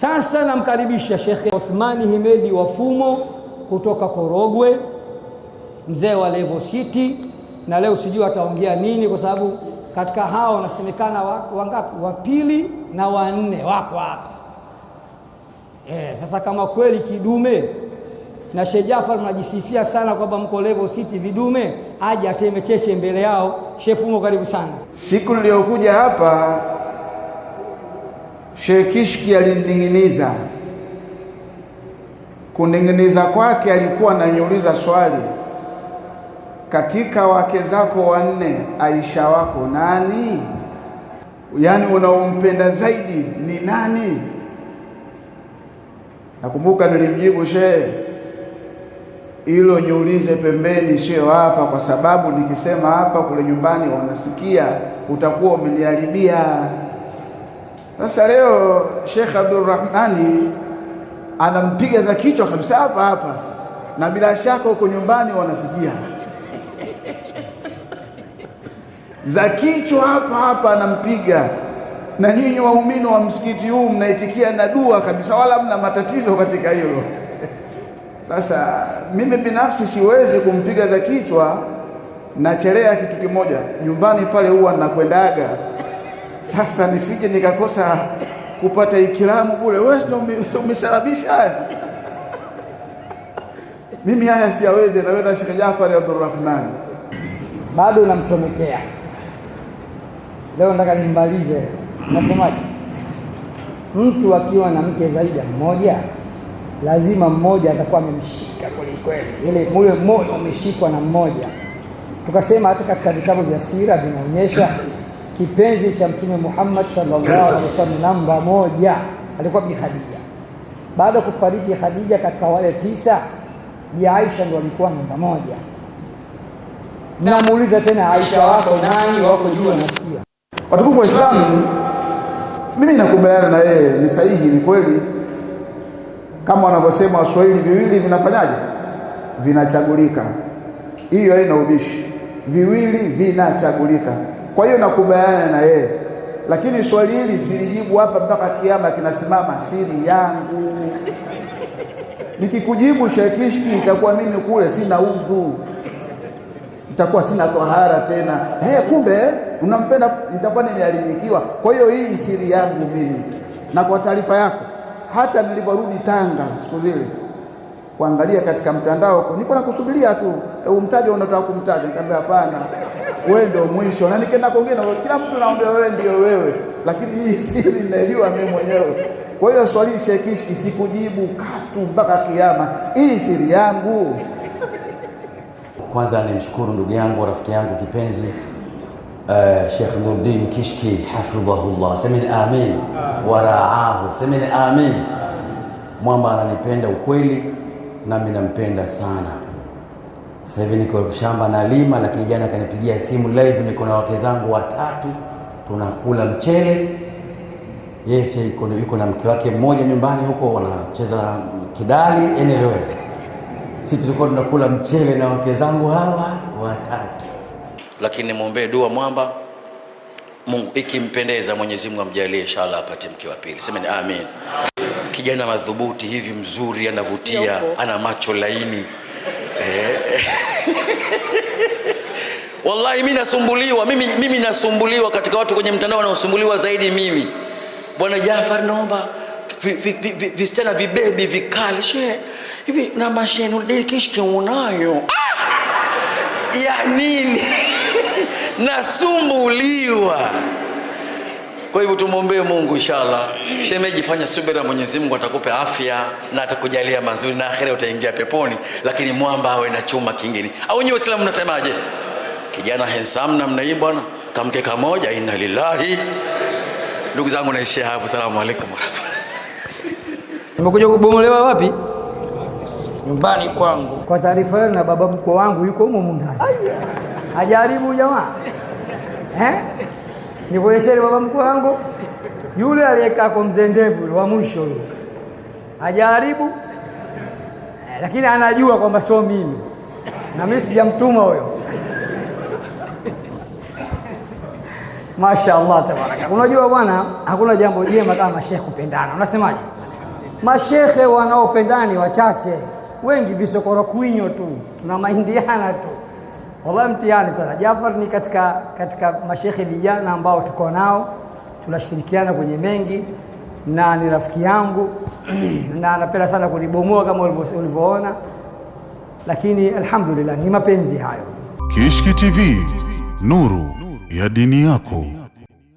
Sasa namkaribisha Sheikh Othmani Himedi wa Fumo kutoka Korogwe, mzee wa Level City, na leo sijui ataongea nini kwa sababu katika hao wanasemekana wangapi, wa pili na wa nne wako hapa. Sasa kama kweli kidume na Sheikh Jafar mnajisifia sana kwamba mko Level City vidume, aje ateme cheche mbele yao. Sheikh Fumo, karibu sana. Siku niliyokuja hapa Sheikh Kishki alining'iniza. Kuning'iniza kwake alikuwa ananiuliza swali, katika wake zako wanne Aisha wako nani? Yaani unaompenda zaidi ni nani? Nakumbuka nilimjibu, Sheikh, hilo niulize pembeni, sio hapa, kwa sababu nikisema hapa kule nyumbani wanasikia, utakuwa umeniharibia. Sasa leo Sheikh Abdurrahmani anampiga za kichwa kabisa hapa hapa, na bila shaka huko nyumbani wanasikia za kichwa hapa hapa anampiga, na nyinyi waumini wa msikiti huu mnaitikia na dua kabisa, wala mna matatizo katika hilo. Sasa mimi binafsi siwezi kumpiga za kichwa, nachelea kitu kimoja, nyumbani pale huwa nakwendaga. Sasa nisije nikakosa kupata ikramu kule, wewe ndio umesababisha haya. Mimi haya siyaweze, na wewe Sheikh Jafar Abdurrahman bado namchomekea. Leo nataka nimalize. Nasemaje? Mtu akiwa na mke zaidi ya mmoja, lazima mmoja atakuwa amemshika kweli kweli, ile moyo umeshikwa na mmoja. Tukasema hata katika vitabu vya sira vinaonyesha kipenzi cha Mtume Muhammad sallallahu alaihi wasallam namba moja alikuwa Bi Khadija. Baada ya kufariki Khadija, katika wale 9, Bi Aisha ndo alikuwa namba moja. Mnamuuliza tena, Aisha wako nani? Wako juu nasikia. Watukufu wa Islamu, mimi nakubaliana na yeye, ni sahihi, ni kweli. Kama wanavyosema Waswahili, viwili vinafanyaje? Vinachagulika. Hiyo haina ubishi, viwili vinachagulika. Kwa hiyo nakubaliana na yeye, lakini swali hili silijibu hapa mpaka kiyama kinasimama, siri yangu. Nikikujibu Sheikh Kishki, itakuwa mimi kule sina udhu, itakuwa sina tohara tena. Kumbe unampenda, nitakuwa nimeharibikiwa. Kwa hiyo hii siri yangu mimi. Na kwa taarifa yako, hata nilivyorudi Tanga siku zile kuangalia katika mtandao, niko nakusubiria tu umtaje unataka kumtaja, nikamwambia hapana, wewe ndio mwisho. Na nikaenda kuongea na kila mtu, naomba wewe ndio wewe, lakini hii siri ninajua mimi mwenyewe. Kwa hiyo swali Sheikh Kishki sikujibu katu mpaka kiyama, hii siri yangu. Kwanza nimshukuru ndugu yangu, rafiki yangu kipenzi, Sheikh Nuruddin Kishki hafidhahullah, semeni amin, waraahu, semeni amin. Mwamba ananipenda ukweli, nami nampenda sana. Sasa hivi niko shamba na lima, lakini jana kanipigia simu live, niko na wake zangu 3 tunakula mchele. Yes, yuko na mke wake mmoja nyumbani huko wanacheza kidali. Anyway, sisi tulikuwa tunakula mchele na wake zangu hawa 3. Lakini muombe dua Mwamba, Mungu ikimpendeza Mwenyezi Mungu amjalie inshallah apate mke wa pili. Semeni amin. Kijana madhubuti hivi, mzuri, anavutia, ana macho laini. Wallahi mimi nasumbuliwa, mimi nasumbuliwa katika watu kwenye mtandao, wanaosumbuliwa zaidi mimi. Bwana Jafar, naomba visichana vibebi vikali. Hivi na mashenu Kishki unayo? Ya nini? Nasumbuliwa. Kwa hivyo tumuombee Mungu inshallah. Shemeji, fanya subira, Mwenyezi Mungu atakupa afya na atakujalia mazuri, na akhera utaingia peponi. Lakini Mwamba awe na chuma kingine. Au nyinyi Waislamu mnasemaje? Kijana handsome namna hii bwana, kamke kamoja, inna lillahi. Ndugu zangu, naishia hapo. Asalamu alaykum warahmatullahi. Nimekuja kubomolewa wapi? Nyumbani kwangu. Kwa taarifa yenu, na baba mkwe wangu yuko humo ndani. Hajaribu jamaa. Nikuonyesheni baba mkwe wangu yule aliyekaa kwa mzee ndevu wa mwisho yule. Hajaribu, lakini anajua kwamba sio mimi, na mimi sijamtuma huyo. Mashaallah tabaraka. Unajua bwana, hakuna jambo jema kama sheikh kupendana. Unasemaje? Mashekhe wanaopendani wachache, wengi visokoro kwinyo tu, tuna maindiana tu. Wallahi mtihani sana. Jafar ni katika mashekhe vijana ambao tuko nao, tunashirikiana kwenye mengi, na ni rafiki yangu na anapenda sana kunibomoa kama ulivyoona, lakini alhamdulillah ni mapenzi hayo. Kishki TV, nuru ya dini yako.